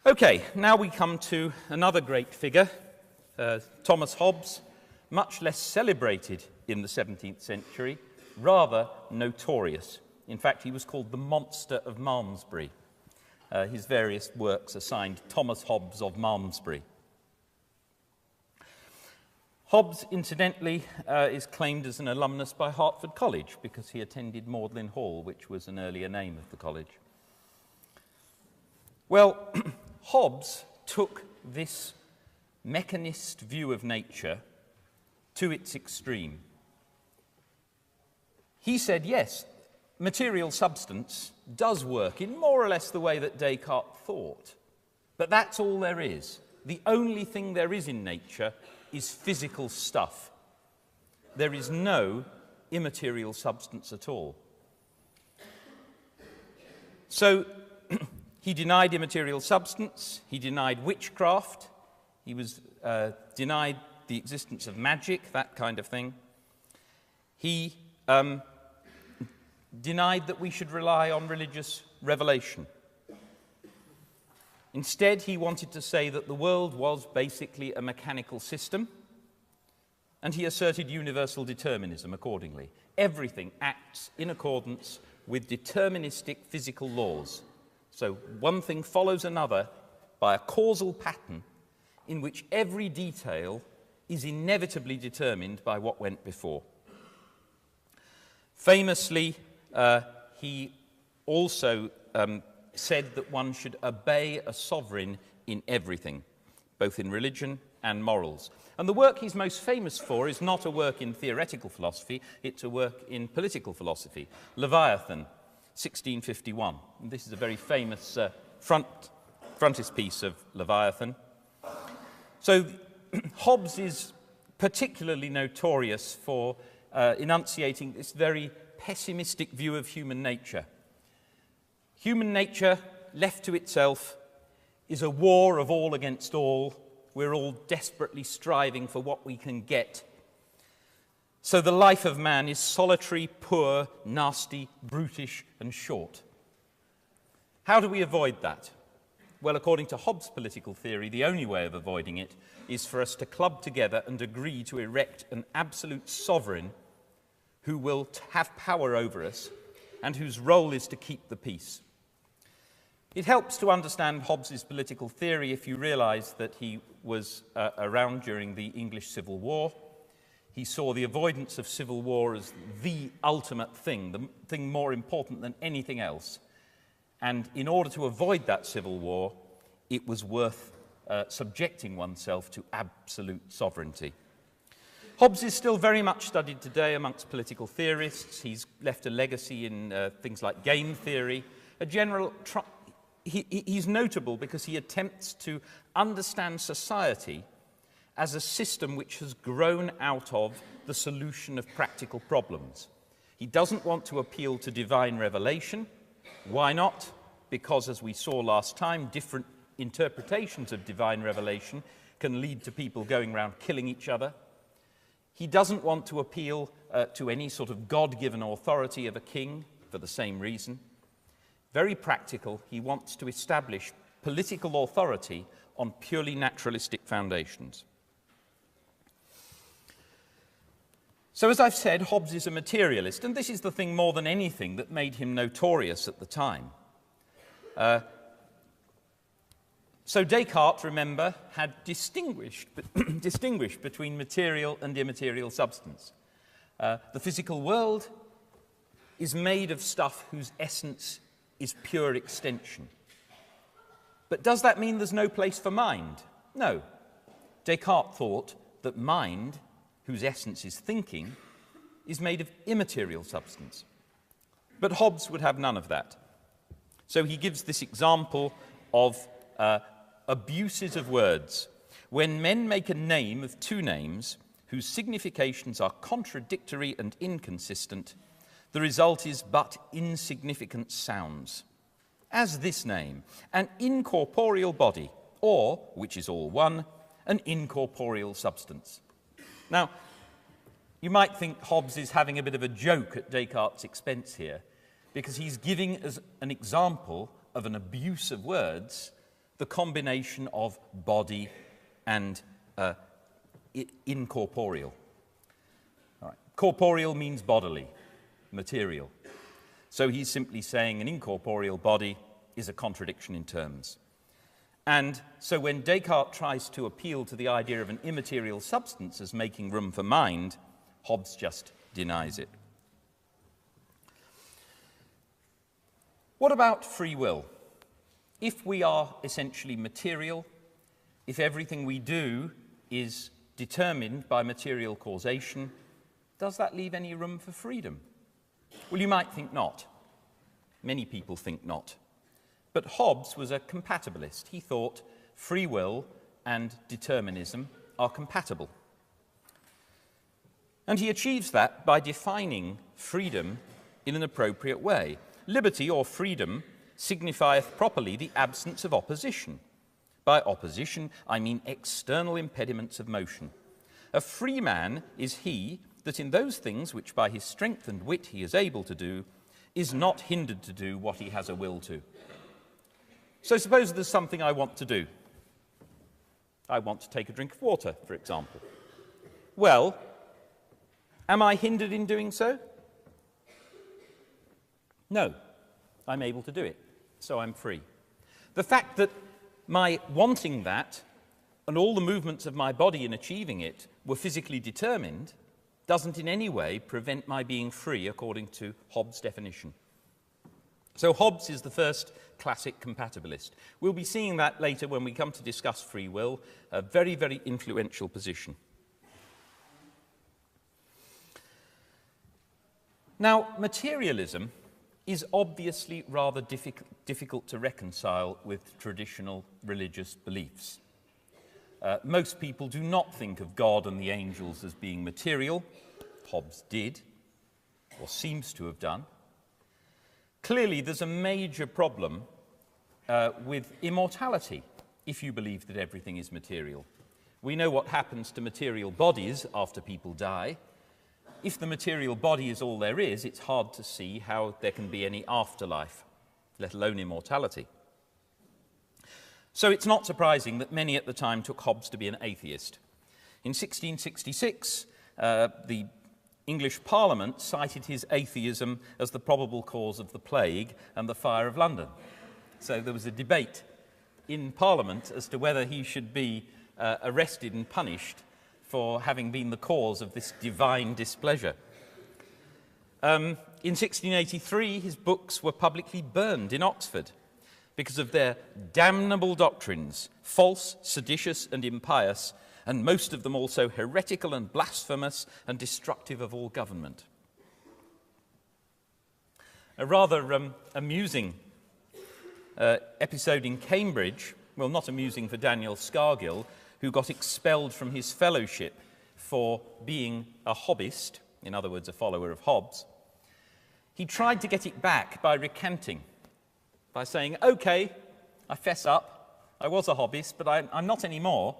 Okay, now we come to another great figure, Thomas Hobbes, much less celebrated in the 17th century, rather notorious. In fact, he was called the Monster of Malmesbury. His various works are signed Thomas Hobbes of Malmesbury. Hobbes, incidentally, is claimed as an alumnus by Hertford College because he attended Magdalen Hall, which was an earlier name of the college. Well, Hobbes took this mechanist view of nature to its extreme. He said, yes, material substance does work in more or less the way that Descartes thought, but that's all there is. The only thing there is in nature is physical stuff. There is no immaterial substance at all. So he denied immaterial substance, he denied witchcraft, he was denied the existence of magic, that kind of thing. He denied that we should rely on religious revelation. Instead, he wanted to say that the world was basically a mechanical system, and he asserted universal determinism accordingly. Everything acts in accordance with deterministic physical laws. So one thing follows another by a causal pattern in which every detail is inevitably determined by what went before. Famously, he also said that one should obey a sovereign in everything, both in religion and morals. And the work he's most famous for is not a work in theoretical philosophy, it's a work in political philosophy, Leviathan, 1651. And this is a very famous frontispiece of Leviathan. So Hobbes is particularly notorious for enunciating this very pessimistic view of human nature. Human nature, left to itself, is a war of all against all. We're all desperately striving for what we can get. So the life of man is solitary, poor, nasty, brutish, and short. How do we avoid that? Well, according to Hobbes' political theory, the only way of avoiding it is for us to club together and agree to erect an absolute sovereign who will have power over us and whose role is to keep the peace. It helps to understand Hobbes' political theory if you realize that he was around during the English Civil War. He saw the avoidance of civil war as the ultimate thing, the thing more important than anything else. And in order to avoid that civil war, it was worth subjecting oneself to absolute sovereignty. Hobbes is still very much studied today amongst political theorists. He's left a legacy in things like game theory. He's notable because he attempts to understand society as a system which has grown out of the solution of practical problems. He doesn't want to appeal to divine revelation. Why not? Because, as we saw last time, different interpretations of divine revelation can lead to people going around killing each other. He doesn't want to appeal to any sort of God-given authority of a king for the same reason. Very practical, he wants to establish political authority on purely naturalistic foundations. So, as I've said, Hobbes is a materialist, and this is the thing more than anything that made him notorious at the time. So Descartes, remember, had distinguished between material and immaterial substance. The physical world is made of stuff whose essence is pure extension. But does that mean there's no place for mind? No. Descartes thought that mind, whose essence is thinking, is made of immaterial substance. But Hobbes would have none of that. So he gives this example of abuses of words. When men make a name of two names whose significations are contradictory and inconsistent, the result is but insignificant sounds. As this name, an incorporeal body, or, which is all one, an incorporeal substance. Now, You might think Hobbes is having a bit of a joke at Descartes' expense here, because he's giving as an example of an abuse of words the combination of body and incorporeal. All right. Corporeal means bodily, material. So he's simply saying an incorporeal body is a contradiction in terms. And so when Descartes tries to appeal to the idea of an immaterial substance as making room for mind, Hobbes just denies it. What about free will? If we are essentially material, if everything we do is determined by material causation, does that leave any room for freedom? Well, you might think not. Many people think not. But Hobbes was a compatibilist. He thought free will and determinism are compatible. And he achieves that by defining freedom in an appropriate way. Liberty or freedom signifieth properly the absence of opposition. By opposition, I mean external impediments of motion. A free man is he that in those things which by his strength and wit he is able to do, is not hindered to do what he has a will to. So suppose there's something I want to do. I want to take a drink of water, for example. Well, am I hindered in doing so? No, I'm able to do it, so I'm free. The fact that my wanting that and all the movements of my body in achieving it were physically determined doesn't in any way prevent my being free according to Hobbes' definition. So Hobbes is the first classic compatibilist. We'll be seeing that later when we come to discuss free will, a very, very influential position. Now, materialism is obviously rather difficult to reconcile with traditional religious beliefs. Most people do not think of God and the angels as being material. Hobbes did, or seems to have done. Clearly, there's a major problem with immortality, if you believe that everything is material. We know what happens to material bodies after people die. If the material body is all there is, it's hard to see how there can be any afterlife, let alone immortality. So it's not surprising that many at the time took Hobbes to be an atheist. In 1666, the English Parliament cited his atheism as the probable cause of the plague and the fire of London. So there was a debate in Parliament as to whether he should be arrested and punished for having been the cause of this divine displeasure. In 1683, his books were publicly burned in Oxford because of their damnable doctrines, false, seditious, and impious, and most of them also heretical and blasphemous and destructive of all government. A rather amusing episode in Cambridge, well, not amusing for Daniel Scargill, who got expelled from his fellowship for being a Hobbist, in other words, a follower of Hobbes. He tried to get it back by recanting, by saying, "Okay, I fess up, I was a Hobbist, but I'm not anymore."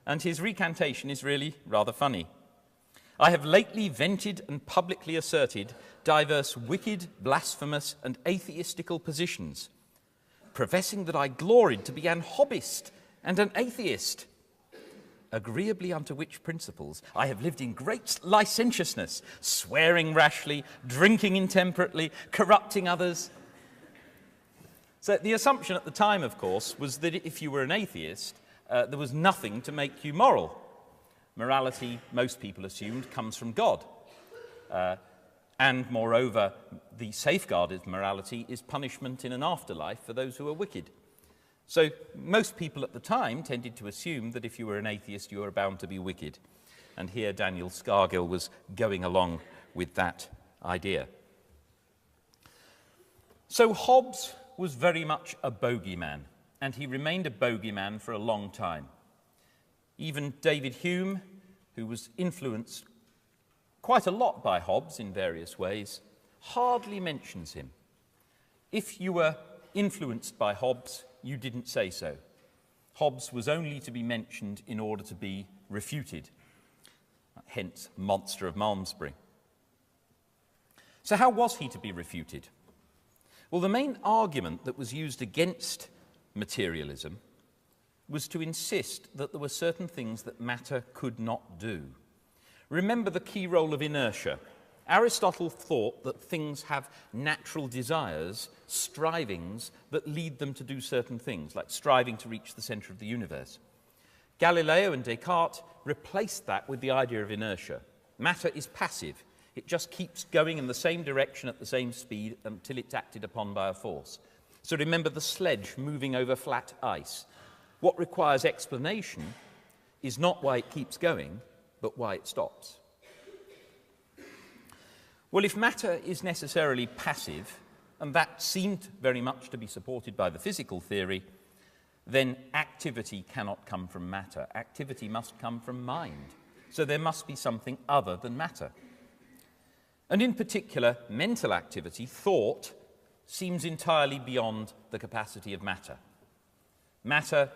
And his recantation is really rather funny. "I have lately vented and publicly asserted diverse wicked, blasphemous, and atheistical positions, professing that I gloried to be an Hobbist and an atheist, agreeably unto which principles I have lived in great licentiousness, swearing rashly, drinking intemperately, corrupting others." So the assumption at the time, of course, was that if you were an atheist, there was nothing to make you moral. Morality, most people assumed, comes from God. And moreover, the safeguard of morality is punishment in an afterlife for those who are wicked. So most people at the time tended to assume that if you were an atheist, you were bound to be wicked. And here Daniel Scargill was going along with that idea. So Hobbes was very much a bogeyman, and he remained a bogeyman for a long time. Even David Hume, who was influenced quite a lot by Hobbes in various ways, hardly mentions him. If you were influenced by Hobbes, you didn't say so. Hobbes was only to be mentioned in order to be refuted. hence monster of Malmesbury. So how was he to be refuted? Well, the main argument that was used against materialism was to insist that there were certain things that matter could not do. Remember the key role of inertia. Aristotle thought that things have natural desires, strivings, that lead them to do certain things, like striving to reach the centre of the universe. Galileo and Descartes replaced that with the idea of inertia. Matter is passive. It just keeps going in the same direction at the same speed until it's acted upon by a force. So remember the sledge moving over flat ice. What requires explanation is not why it keeps going, but why it stops. Well, if matter is necessarily passive, and that seemed very much to be supported by the physical theory, then activity cannot come from matter. Activity must come from mind. So there must be something other than matter. And in particular, mental activity, thought, seems entirely beyond the capacity of matter. Matter,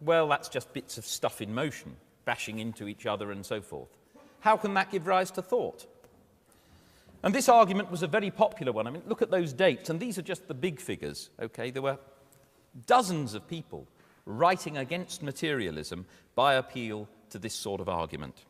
well, that's just bits of stuff in motion, bashing into each other and so forth. How can that give rise to thought? And this argument was a very popular one. I mean, look at those dates, and these are just the big figures, okay? There were dozens of people writing against materialism by appeal to this sort of argument.